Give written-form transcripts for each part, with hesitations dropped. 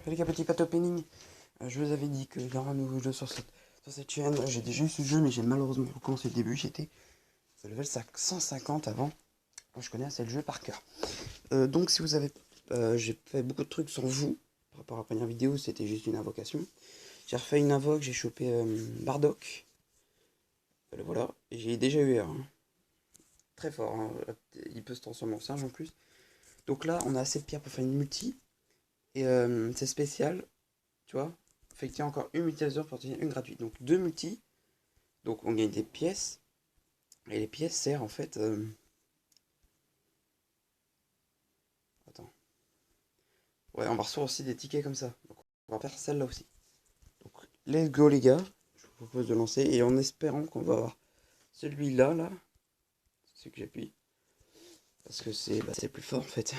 les gars, petit pâte opening. Je vous avais dit qu'il y aura un nouveau jeu sur cette chaîne. J'ai déjà eu ce jeu, mais j'ai malheureusement recommencé le début. J'étais au level 150 avant. Moi, je connais assez le jeu par cœur. Donc, si vous avez. J'ai fait beaucoup de trucs sur vous. Par rapport à la première vidéo, c'était juste une invocation. J'ai refait une invoque, j'ai chopé Bardock. Voilà. Et j'ai déjà eu un. Très fort. Hein. Il peut se transformer en singe en plus. Donc là, on a assez de pierres pour faire une multi. Et c'est spécial. Tu vois, effectuer encore une multi pour obtenir une gratuite. Donc deux multi. Donc on gagne des pièces. Et les pièces servent en fait. Attends. Ouais, on va recevoir aussi des tickets comme ça. Donc on va faire celle-là aussi. Donc let's go les gars. Je vous propose de lancer. Et en espérant qu'on va avoir celui-là là. C'est que j'appuie. Parce que c'est plus fort en fait.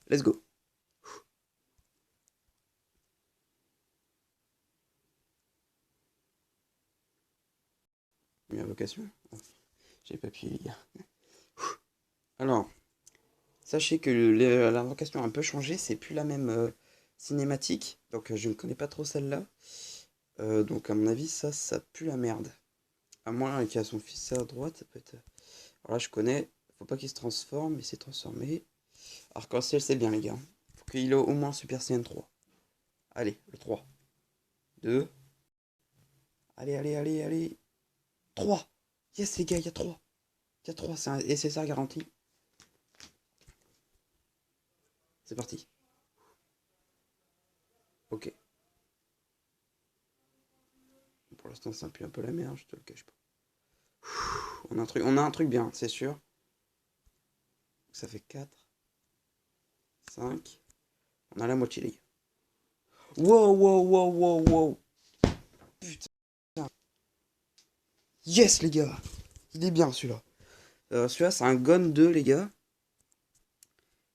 Let's go. Une invocation. J'ai pas appuyé les gars. Alors. Sachez que l'invocation a un peu changé, c'est plus la même cinématique, donc je ne connais pas trop celle-là. Donc à mon avis, ça pue la merde. À moins qu'il y a son fils à droite, ça peut être... Alors là, je connais, faut pas qu'il se transforme, mais c'est transformé. Arc-en-ciel, c'est bien les gars. Faut qu'il ait au moins Super Saiyan 3. Allez, le 3. 2. Allez, allez, allez, allez. 3. Yes les gars, il y a 3. Il y a 3, c'est un SSR garanti. C'est parti. Ok. Pour l'instant, ça pue un peu la merde, je te le cache pas. On a un truc bien, c'est sûr. Ça fait 4, 5. On a la moitié, les gars. Wow, wow, wow, wow, wow. Putain. Yes, les gars. Il est bien, celui-là. Celui-là, c'est un Gon 2, les gars.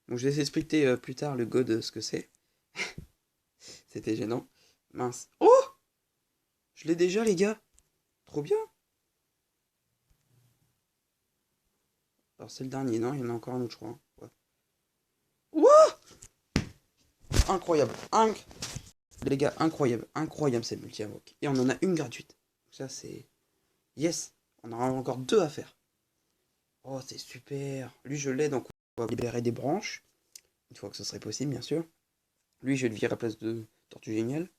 Bon, je vais expliquer plus tard le God, ce que c'est. C'était gênant. Mince. Oh! Je l'ai déjà, les gars. Trop bien. Alors, c'est le dernier, non? Il y en a encore un autre, je crois. Ouais. Wouah! Incroyable. Les gars, incroyable. Incroyable, cette multi-invoque. Et on en a une gratuite. Ça, c'est... Yes. On en a encore deux à faire. Oh, c'est super. Lui, je l'ai, donc on va libérer des branches. Une fois que ce serait possible, bien sûr. Lui, je vais le virer à la place de Tortue Géniale.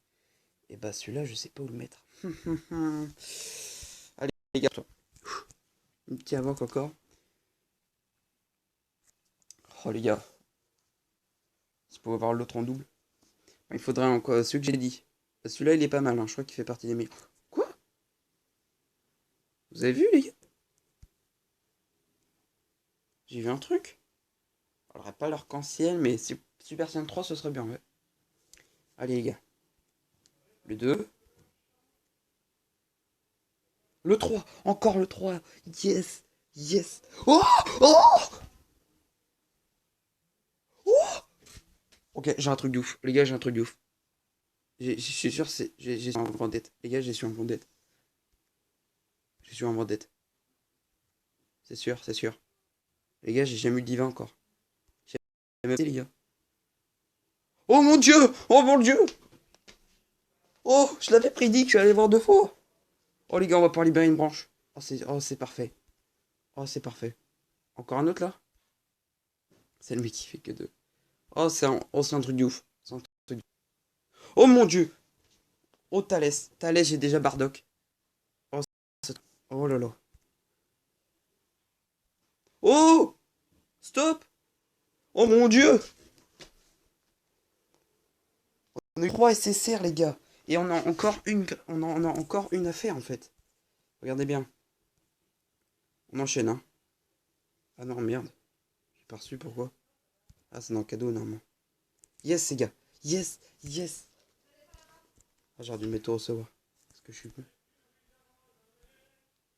Et bah, celui-là, je sais pas où le mettre. Allez, les gars, toi. Une petite invoque encore. Oh, les gars. Si vous pouvez avoir l'autre en double. Il faudrait encore celui que j'ai dit. Celui-là, il est pas mal. Hein. Je crois qu'il fait partie des meilleurs. Quoi? Vous avez vu, les gars? J'ai vu un truc. Alors, pas l'arc-en-ciel, mais Super Saiyan 3, ce serait bien, ouais. Allez, les gars. Le 2. Le 3. Encore le 3. Yes. Yes. Oh! Oh! Oh! Ok, j'ai un truc de ouf. Les gars, j'ai un truc de ouf. Je suis sûr, j'ai su un vendette. Les gars, j'ai su un vendette. J'ai su un vendette. C'est sûr, c'est sûr. Les gars, j'ai jamais eu de divin encore. J'ai jamais été, les gars. Oh mon dieu! Oh mon dieu! Oh, je l'avais prédit que je allais voir deux fois. Oh les gars, on va pouvoir libérer une branche. Oh, c'est parfait. Oh, c'est parfait. Encore un autre là? C'est lui qui fait que deux. C'est un truc de ouf. C'est un truc de... Oh mon dieu! Oh Thalès. Thalès, j'ai déjà Bardock. Oh, oh là là. Oh! Stop! Oh mon dieu! On a eu 3 SSR, les gars. Et on a encore une à faire, en fait. Regardez bien. On enchaîne, hein. Ah non, merde. J'ai pas reçu, pourquoi? Ah, c'est dans le cadeau, normalement. Yes, les gars. Yes, yes. Ah, j'aurais dû me mettre au recevoir. Parce que je suis...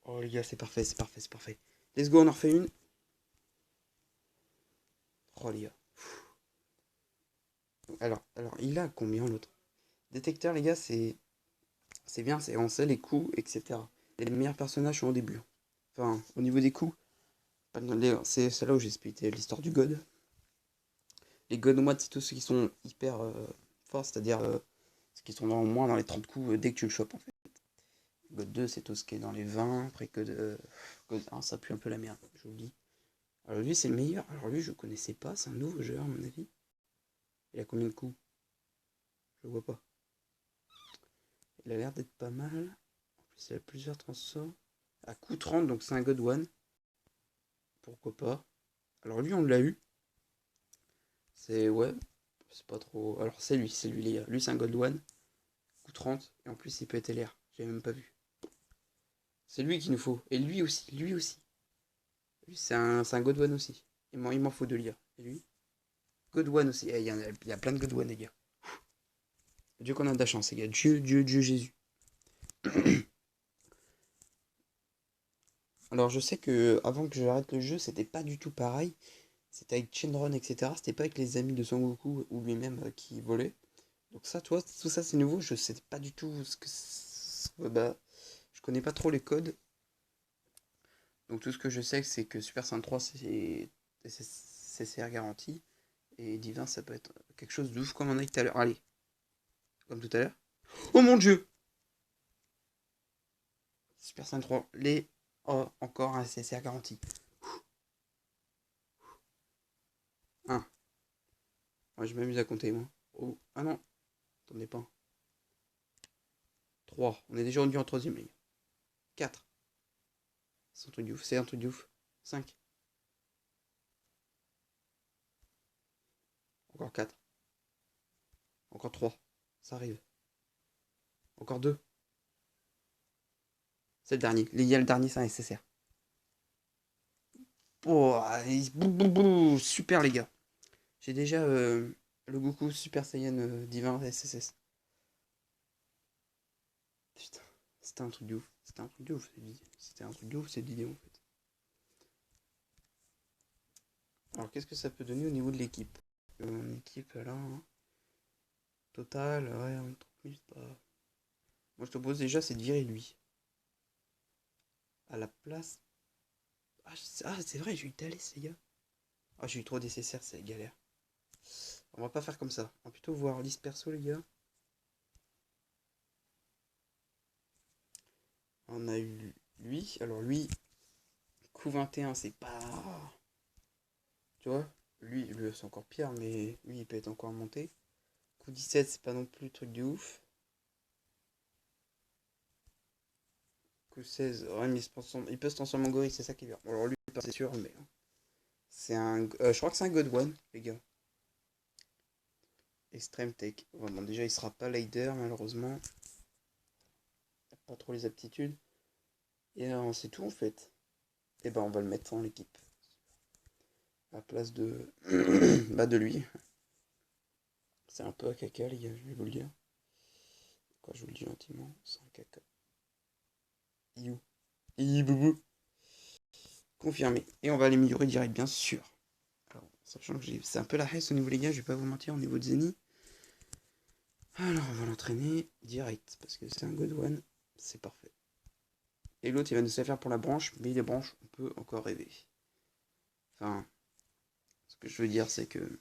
Oh, les gars, c'est parfait, c'est parfait, c'est parfait. Let's go, on en refait une. Oh, les gars. Alors, il a combien, l'autre? Détecteur, les gars, c'est bien, on sait les coups, etc. Et les meilleurs personnages sont au début. Enfin, au niveau des coups, c'est là où j'ai expliqué l'histoire du God. Les God Mods, c'est tous ceux qui sont hyper fort, c'est-à-dire ce qui sont au moins dans les 30 coups dès que tu le chopes en fait. God 2, c'est tout ce qui est dans les 20, après God 1, ça pue un peu la merde, je vous le dis. Alors lui, c'est le meilleur. Alors lui, je connaissais pas, c'est un nouveau jeu, à mon avis. Il a combien de coups? Je vois pas. Il a l'air d'être pas mal. En plus, il a plusieurs transforts. À coup 30, donc c'est un God One. Pourquoi pas. Alors lui, on l'a eu. C'est, ouais, c'est pas trop... Alors c'est lui, les gars. Lui, c'est un God One. Coup 30. Et en plus, il peut être LR. J'ai même pas vu. C'est lui qu'il nous faut. Et lui aussi, lui aussi. Lui, c'est un God One aussi. Il m'en faut deux lire. Et lui God One aussi. Eh, il y a plein de God One, les gars. Dieu qu'on a de la chance, les gars. Dieu, Dieu, Dieu, Jésus. Alors je sais que avant que j'arrête le jeu, c'était pas du tout pareil. C'était avec Shenron, etc. C'était pas avec les amis de Son Goku ou lui-même qui volaient. Donc ça, toi, tout ça c'est nouveau. Je sais pas du tout bah, je connais pas trop les codes. Donc tout ce que je sais, c'est que Super Saiyan 3 c'est CCR garanti. Et Divin, ça peut être quelque chose de ouf comme on a dit tout à l'heure. Allez, comme tout à l'heure. Oh mon dieu! Super Saiyan 3, les... Oh, encore un CCR garanti. 1. Moi, je m'amuse à compter, moi. Oh, ah non, attendez pas. 3. On est déjà rendu en troisième, les gars. 4. C'est un truc de ouf, c'est un truc de ouf. 5. Encore 4. Encore 3. Ça arrive. Encore 2. C'est le dernier. Les gars, le dernier, c'est un SSR. Oh, super, les gars. J'ai déjà le Goku Super Saiyan Divin SSS. Putain, c'était un truc de ouf. C'était un truc de ouf, c'était un truc de ouf cette vidéo en fait. Alors, qu'est-ce que ça peut donner au niveau de l'équipe? Mon équipe là, hein. Total, ouais, 30 000, pas. Moi, je te propose déjà, c'est de virer lui. À la place. Ah, c'est vrai, j'ai eu Thalès, les gars. Ah, j'ai eu trop DCSR, c'est galère. On va pas faire comme ça. On va plutôt voir liste perso, les gars. On a eu lui. Alors, lui, coup 21, c'est pas. Tu vois? Lui c'est encore pire, mais lui, il peut être encore monté. Coup 17, c'est pas non plus le truc de ouf. Coup 16, ouais, mais il peut se transformer en gorille, c'est ça qui est bien. Alors, lui, c'est sûr, mais. C'est un. Je crois que c'est un God One, les gars. Extreme Tech. Bon, déjà, il sera pas leader, malheureusement. Pas trop les aptitudes. Et c'est tout, en fait. Et ben, on va le mettre en l'équipe. À la place de. Bah, de lui. C'est un peu à caca, les gars, je vais vous le dire. Quoi, je vous le dis gentiment. C'est un caca. Iou. Boubou. Confirmé. Et on va l'améliorer direct, bien sûr. Alors, sachant que c'est un peu la haisse au niveau, les gars, je vais pas vous mentir, au niveau de Zeni. Alors, on va l'entraîner direct. Parce que c'est un good one. C'est parfait. Et l'autre, il va nous faire pour la branche, mais les branches, on peut encore rêver. Enfin, ce que je veux dire, c'est que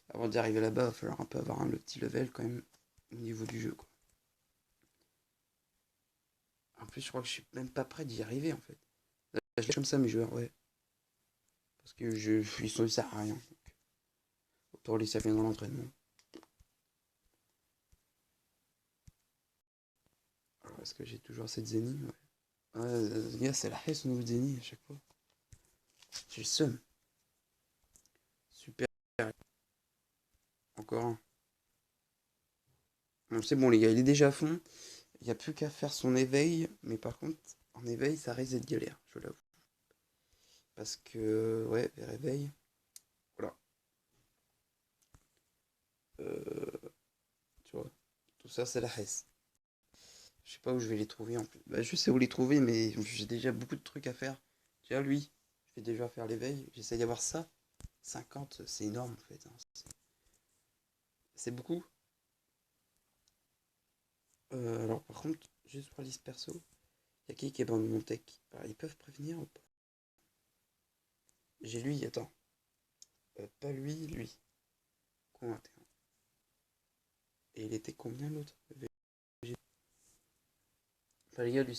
avant d'y arriver là-bas, il va falloir un peu avoir le petit level quand même au niveau du jeu, quoi. En plus, je crois que je suis même pas prêt d'y arriver, en fait. Là, je laisse comme ça mes joueurs, ouais. Parce que ils sont ça à rien. Donc, autant les savoir dans l'entraînement. Alors, est-ce que j'ai toujours cette Zeni? Ouais. Gars, c'est la haisse au niveau de Zeni à chaque fois. J'ai le seum. Super. Encore un. Bon, c'est bon, les gars, il est déjà à fond. Il n'y a plus qu'à faire son éveil. Mais par contre, en éveil, ça risque d'être galère, je l'avoue. Parce que, ouais, réveil. Voilà. Euh, tu vois. Tout ça, c'est la haisse. Je sais pas où je vais les trouver en plus. Bah, je sais où les trouver, mais j'ai déjà beaucoup de trucs à faire. Tu vois, lui, je vais déjà faire l'éveil. J'essaie d'avoir ça. 50, c'est énorme en fait, hein. C'est beaucoup. Alors, par contre, juste pour la liste perso, il y a qui est dans mon tech? Alors, ils peuvent prévenir ou pas? J'ai lui, attends. Pas lui, lui. Quoi, Et il était combien l'autre? Enfin, les gars, lui,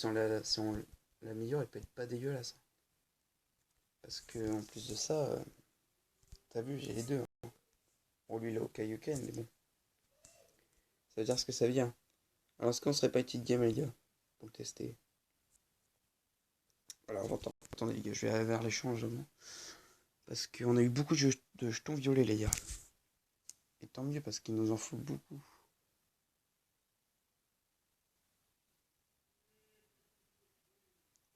la meilleure, il peut être pas dégueulasse. Parce que en plus de ça, t'as vu, j'ai les deux. Bon, lui, il a Okaiyuken, mais bon. Ça veut dire ce que ça vient. Alors, est-ce qu'on serait pas une petite game, les gars? Pour le tester. Alors, attendez, les gars, je vais aller vers l'échange avant. Parce qu'on a eu beaucoup de jetons violets, les gars. Et tant mieux, parce qu'il nous en faut beaucoup.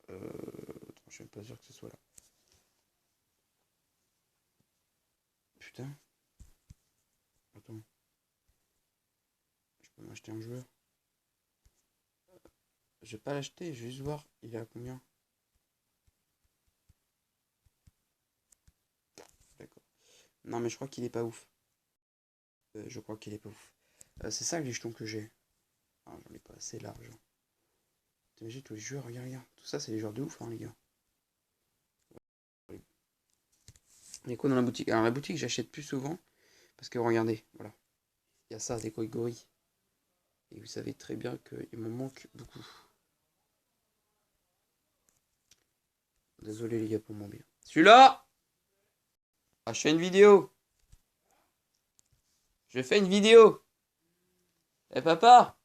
Attends, je suis même pas sûr que ce soit là. Putain. Attends. Je peux m'acheter un joueur. Je vais pas l'acheter, je vais juste voir. Il est à combien? D'accord. Non, mais je crois qu'il est pas ouf. Je crois qu'il est pas ouf. C'est ça les jetons que j'ai. Ah, j'en ai pas assez large. T'imagines tous les joueurs, regarde, regarde. Tout ça, c'est les joueurs de ouf, hein, les gars. Il y a quoi dans la boutique? Alors, la boutique, j'achète plus souvent. Parce que regardez, voilà. Il y a ça, des Goigori. Et vous savez très bien qu'il m'en manque beaucoup. Désolé, les gars, pour mon bien. Celui-là! Ah, je fais une vidéo! Je fais une vidéo! Eh, papa!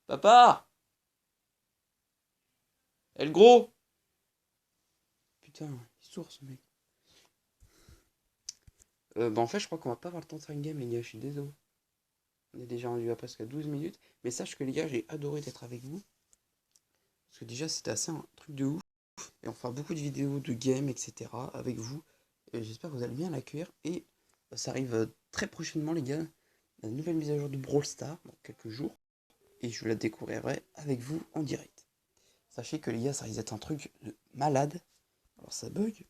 Papa! Eh, le gros! Putain, il est sourd, ce mec. Bah, en fait, je crois qu'on va pas avoir le temps de faire une game, les gars. Je suis désolé. On est déjà rendu à presque 12 minutes. Mais sache que, les gars, j'ai adoré d'être avec vous. Parce que déjà, c'était assez un truc de ouf. Et on fera beaucoup de vidéos de games, etc. avec vous. Et j'espère que vous allez bien l'accueillir. Et ça arrive très prochainement, les gars. La nouvelle mise à jour de Brawl Stars dans quelques jours. Et je la découvrirai avec vous en direct. Sachez que, les gars, ça risque d'être un truc de malade. Alors, ça bug.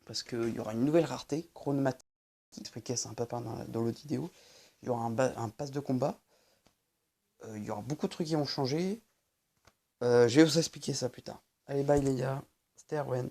Parce qu'il y aura une nouvelle rareté, chronomatique. Expliqué ça un peu dans l'autre vidéo. Il y aura un pass de combat. Il y aura beaucoup de trucs qui vont changer. Je vais vous expliquer ça plus tard. Allez, bye les gars. C'était Erwan.